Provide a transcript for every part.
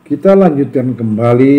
Kita lanjutkan kembali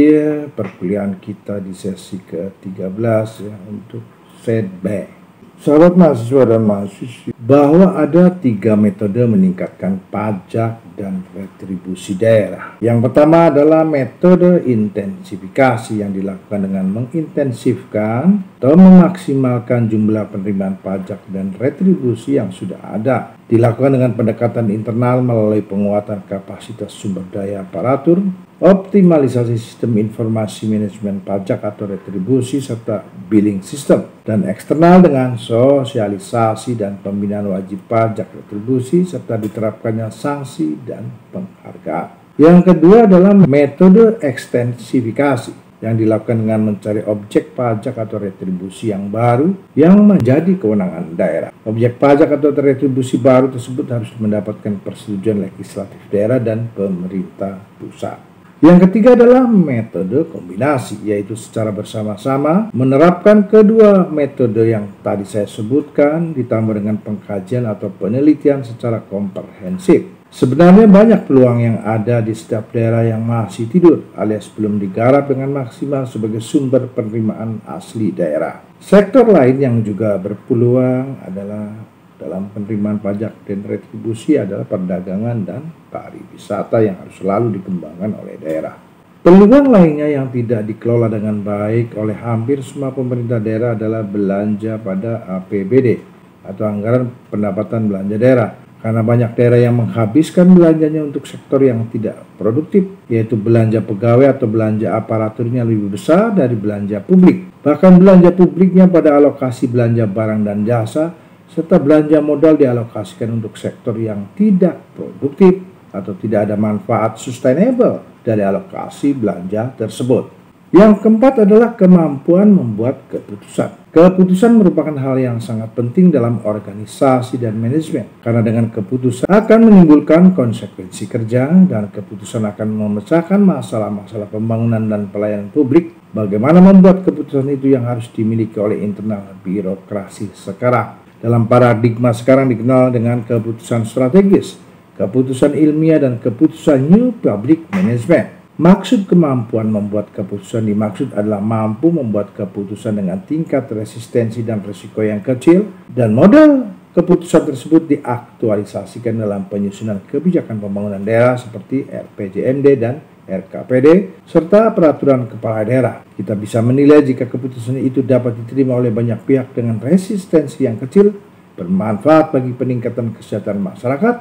perkuliahan kita di sesi ke-13 ya, untuk setback. Sahabat mahasiswa dan mahasiswi, bahwa ada 3 metode meningkatkan pajak dan retribusi daerah. Yang pertama adalah metode intensifikasi yang dilakukan dengan mengintensifkan atau memaksimalkan jumlah penerimaan pajak dan retribusi yang sudah ada. Dilakukan dengan pendekatan internal melalui penguatan kapasitas sumber daya aparatur, optimalisasi sistem informasi manajemen pajak atau retribusi serta billing system, dan eksternal dengan sosialisasi dan pembinaan wajib pajak retribusi serta diterapkannya sanksi dan penghargaan. Yang kedua adalah metode ekstensifikasi yang dilakukan dengan mencari objek pajak atau retribusi yang baru yang menjadi kewenangan daerah. Objek pajak atau retribusi baru tersebut harus mendapatkan persetujuan legislatif daerah dan pemerintah pusat. Yang ketiga adalah metode kombinasi, yaitu secara bersama-sama menerapkan kedua metode yang tadi saya sebutkan ditambah dengan pengkajian atau penelitian secara komprehensif. Sebenarnya banyak peluang yang ada di setiap daerah yang masih tidur alias belum digarap dengan maksimal sebagai sumber penerimaan asli daerah. Sektor lain yang juga berpeluang adalah dalam penerimaan pajak dan retribusi adalah perdagangan dan pariwisata yang harus selalu dikembangkan oleh daerah. Peluang lainnya yang tidak dikelola dengan baik oleh hampir semua pemerintah daerah adalah belanja pada APBD atau anggaran pendapatan belanja daerah. Karena banyak daerah yang menghabiskan belanjanya untuk sektor yang tidak produktif, yaitu belanja pegawai atau belanja aparaturnya lebih besar dari belanja publik. Bahkan belanja publiknya pada alokasi belanja barang dan jasa, serta belanja modal dialokasikan untuk sektor yang tidak produktif atau tidak ada manfaat sustainable dari alokasi belanja tersebut. Yang keempat adalah kemampuan membuat keputusan. Keputusan merupakan hal yang sangat penting dalam organisasi dan manajemen, karena dengan keputusan akan menimbulkan konsekuensi kerja dan keputusan akan memecahkan masalah-masalah pembangunan dan pelayanan publik. Bagaimana membuat keputusan itu yang harus dimiliki oleh internal birokrasi sekarang. Dalam paradigma sekarang dikenal dengan keputusan strategis, keputusan ilmiah, dan keputusan New Public Management. Maksud kemampuan membuat keputusan dimaksud adalah mampu membuat keputusan dengan tingkat resistensi dan risiko yang kecil, dan model keputusan tersebut diaktualisasikan dalam penyusunan kebijakan pembangunan daerah seperti RPJMD dan RKPD serta peraturan kepala daerah. Kita bisa menilai jika keputusan itu dapat diterima oleh banyak pihak dengan resistensi yang kecil, bermanfaat bagi peningkatan kesejahteraan masyarakat,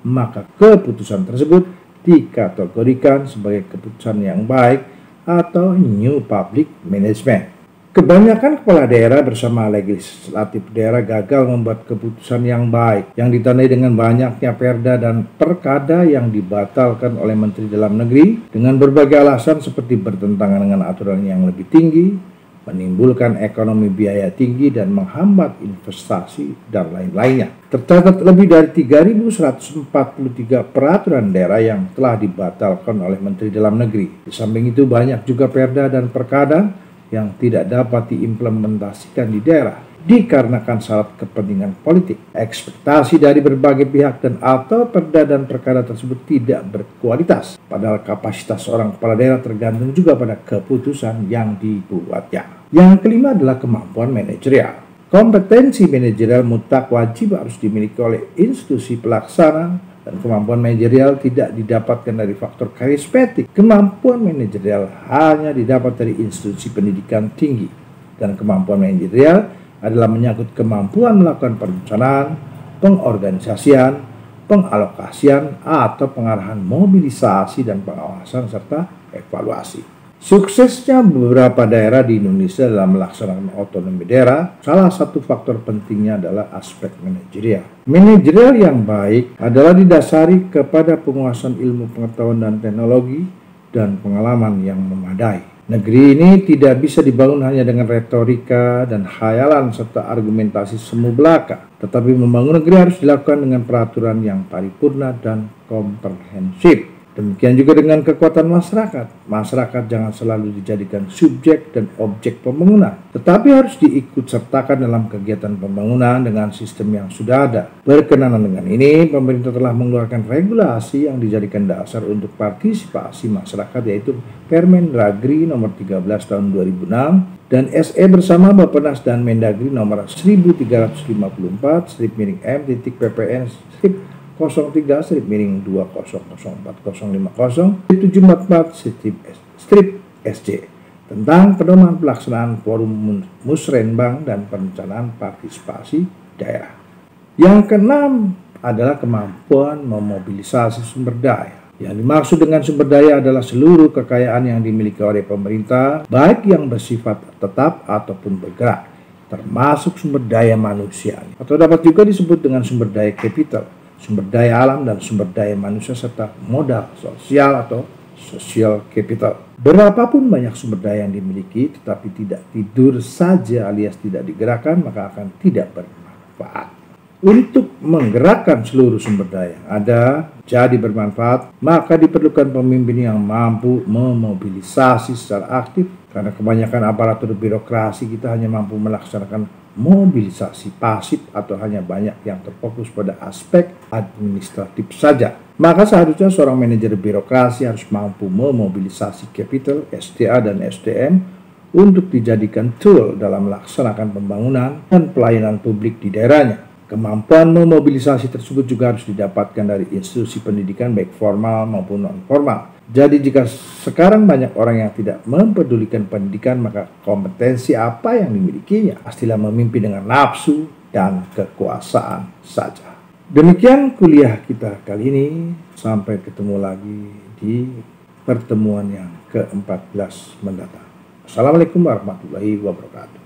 maka keputusan tersebut dikategorikan sebagai keputusan yang baik atau New Public Management. Kebanyakan kepala daerah bersama legislatif daerah gagal membuat keputusan yang baik, yang ditandai dengan banyaknya perda dan perkada yang dibatalkan oleh Menteri Dalam Negeri dengan berbagai alasan seperti bertentangan dengan aturan yang lebih tinggi, menimbulkan ekonomi biaya tinggi, dan menghambat investasi dan lain-lainnya. Tercatat lebih dari 3.143 peraturan daerah yang telah dibatalkan oleh Menteri Dalam Negeri. Di samping itu banyak juga perda dan perkada yang tidak dapat diimplementasikan di daerah dikarenakan syarat kepentingan politik, ekspektasi dari berbagai pihak, dan atau perda dan perkara tersebut tidak berkualitas. Padahal kapasitas seorang kepala daerah tergantung juga pada keputusan yang dibuatnya. Yang kelima adalah kemampuan manajerial. Kompetensi manajerial mutlak wajib harus dimiliki oleh institusi pelaksana, dan kemampuan manajerial tidak didapatkan dari faktor karismatik. Kemampuan manajerial hanya didapat dari institusi pendidikan tinggi, dan kemampuan manajerial adalah menyangkut kemampuan melakukan perencanaan, pengorganisasian, pengalokasian, atau pengarahan mobilisasi dan pengawasan serta evaluasi. Suksesnya beberapa daerah di Indonesia dalam melaksanakan otonomi daerah, salah satu faktor pentingnya adalah aspek manajerial. Manajerial yang baik adalah didasari kepada penguasaan ilmu pengetahuan dan teknologi dan pengalaman yang memadai. Negeri ini tidak bisa dibangun hanya dengan retorika dan khayalan serta argumentasi semu belaka, tetapi membangun negeri harus dilakukan dengan peraturan yang paripurna dan komprehensif. Demikian juga dengan kekuatan masyarakat. Masyarakat jangan selalu dijadikan subjek dan objek pembangunan, tetapi harus diikut sertakan dalam kegiatan pembangunan dengan sistem yang sudah ada. Berkenaan dengan ini, pemerintah telah mengeluarkan regulasi yang dijadikan dasar untuk partisipasi masyarakat, yaitu Permendagri nomor 13 tahun 2006 dan SE bersama Bappenas dan Mendagri nomor 1354/M.PPN 03/2004/050/744/SJ tentang pedoman pelaksanaan forum musrenbang dan perencanaan partisipasi daerah. Yang keenam adalah kemampuan memobilisasi sumber daya. Yang dimaksud dengan sumber daya adalah seluruh kekayaan yang dimiliki oleh pemerintah, baik yang bersifat tetap ataupun bergerak, termasuk sumber daya manusia, atau dapat juga disebut dengan sumber daya kapital, sumber daya alam dan sumber daya manusia, serta modal sosial atau social capital. Berapapun banyak sumber daya yang dimiliki tetapi tidak tidur saja alias tidak digerakkan, maka akan tidak bermanfaat. Untuk menggerakkan seluruh sumber daya yang ada jadi bermanfaat, maka diperlukan pemimpin yang mampu memobilisasi secara aktif, karena kebanyakan aparatur birokrasi kita hanya mampu melaksanakan mobilisasi pasif atau hanya banyak yang terfokus pada aspek administratif saja. Maka seharusnya seorang manajer birokrasi harus mampu memobilisasi capital, SDA dan SDM untuk dijadikan tool dalam melaksanakan pembangunan dan pelayanan publik di daerahnya. Kemampuan memobilisasi tersebut juga harus didapatkan dari institusi pendidikan baik formal maupun non-formal. Jadi jika sekarang banyak orang yang tidak mempedulikan pendidikan, maka kompetensi apa yang dimilikinya? Pastilah memimpin dengan nafsu dan kekuasaan saja. Demikian kuliah kita kali ini. Sampai ketemu lagi di pertemuan yang ke-14 mendatang. Assalamualaikum warahmatullahi wabarakatuh.